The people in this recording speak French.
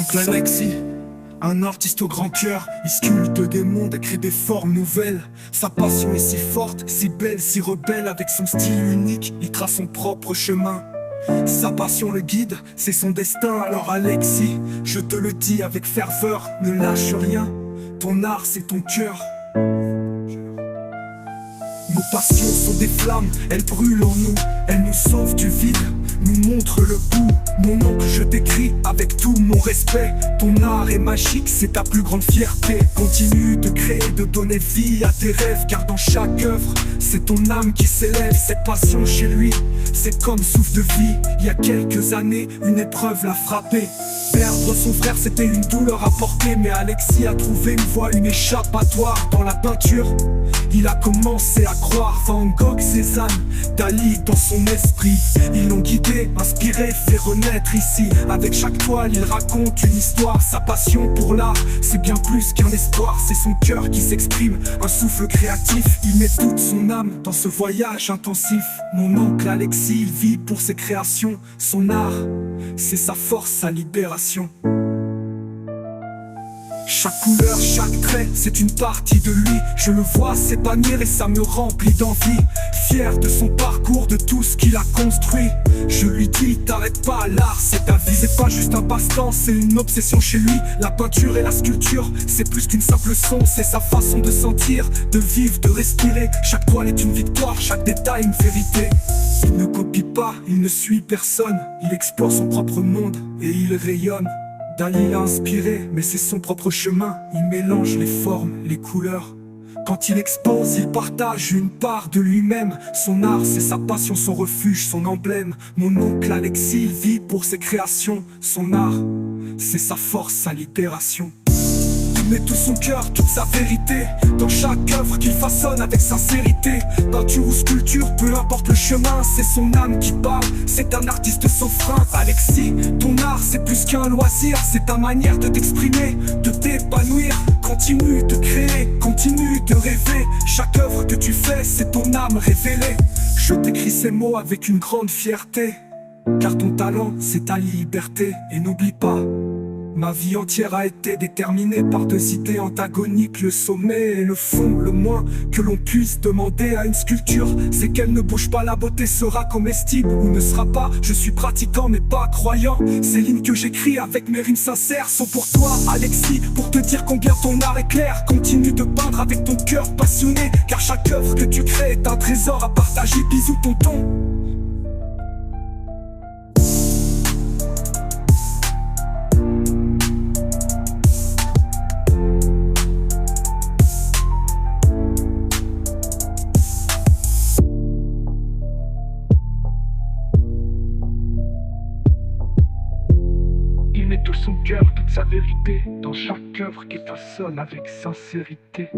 oncle Alexis, un artiste au grand cœur, il sculpte des mondes et crée des formes nouvelles. Sa passion est si forte, si belle, si rebelle. Avec son style unique, il trace son propre chemin. Sa passion le guide, c'est son destin. Alors Alexis, je te le dis avec ferveur, ne lâche rien, ton art c'est ton cœur. Nos passions sont des flammes, elles brûlent en nous, elles nous sauvent du vide, nous montrent le bout. Mon oncle, je t'écris avec tout mon respect. Ton art est magique, c'est ta plus grande fierté. Continue de créer, de donner vie à tes rêves, car dans chaque œuvre, c'est ton âme qui s'élève. Cette passion chez lui, c'est comme souffle de vie. Il y a quelques années, une épreuve l'a frappé. Perdre son frère, c'était une douleur à porter, mais Alexis a trouvé une voie, une échappatoire dans la peinture. Il a commencé à croire, Van Gogh, Cézanne, Dali dans son esprit. Ils l'ont guidé, inspiré, fait renaître ici. Avec chaque toile, il raconte une histoire. Sa passion pour l'art, c'est bien plus qu'un espoir. C'est son cœur qui s'exprime, un souffle créatif. Il met toute son âme dans ce voyage intensif. Mon oncle Alexis, il vit pour ses créations. Son art, c'est sa force, sa libération. Chaque couleur, chaque trait, c'est une partie de lui. Je le vois s'épanouir et ça me remplit d'envie. Fier de son parcours, de tout ce qu'il a construit. Je lui dis, t'arrêtes pas, l'art c'est ta vie. C'est pas juste un passe-temps, c'est une obsession chez lui. La peinture et la sculpture, c'est plus qu'une simple son. C'est sa façon de sentir, de vivre, de respirer. Chaque toile est une victoire, chaque détail une vérité. Il ne copie pas, il ne suit personne. Il explore son propre monde et il rayonne. Dali l'a inspiré, mais c'est son propre chemin. Il mélange les formes, les couleurs. Quand il expose, il partage une part de lui-même. Son art, c'est sa passion, son refuge, son emblème. Mon oncle Alexis vit pour ses créations. Son art, c'est sa force, sa libération. Il met tout son cœur, toute sa vérité dans chaque œuvre qu'il façonne avec sincérité. Peinture ou sculpture, peu importe le chemin, c'est son âme qui parle, c'est un artiste sans frein. Alexis, ton art c'est plus qu'un loisir, c'est ta manière de t'exprimer, de t'épanouir. Continue de créer, continue de rêver. Chaque œuvre que tu fais, c'est ton âme révélée. Je t'écris ces mots avec une grande fierté, car ton talent c'est ta liberté. Et n'oublie pas, ma vie entière a été déterminée par deux idées antagoniques, le sommet et le fond. Le moins que l'on puisse demander à une sculpture, c'est qu'elle ne bouge pas, la beauté sera comestible ou ne sera pas. Je suis pratiquant mais pas croyant. Ces lignes que j'écris avec mes rimes sincères sont pour toi Alexis, pour te dire combien ton art est clair. Continue de peindre avec ton cœur passionné, car chaque œuvre que tu crées est un trésor à partager. Bisous tonton. Il met tout son cœur, toute sa vérité dans chaque œuvre qu'il façonne avec sincérité.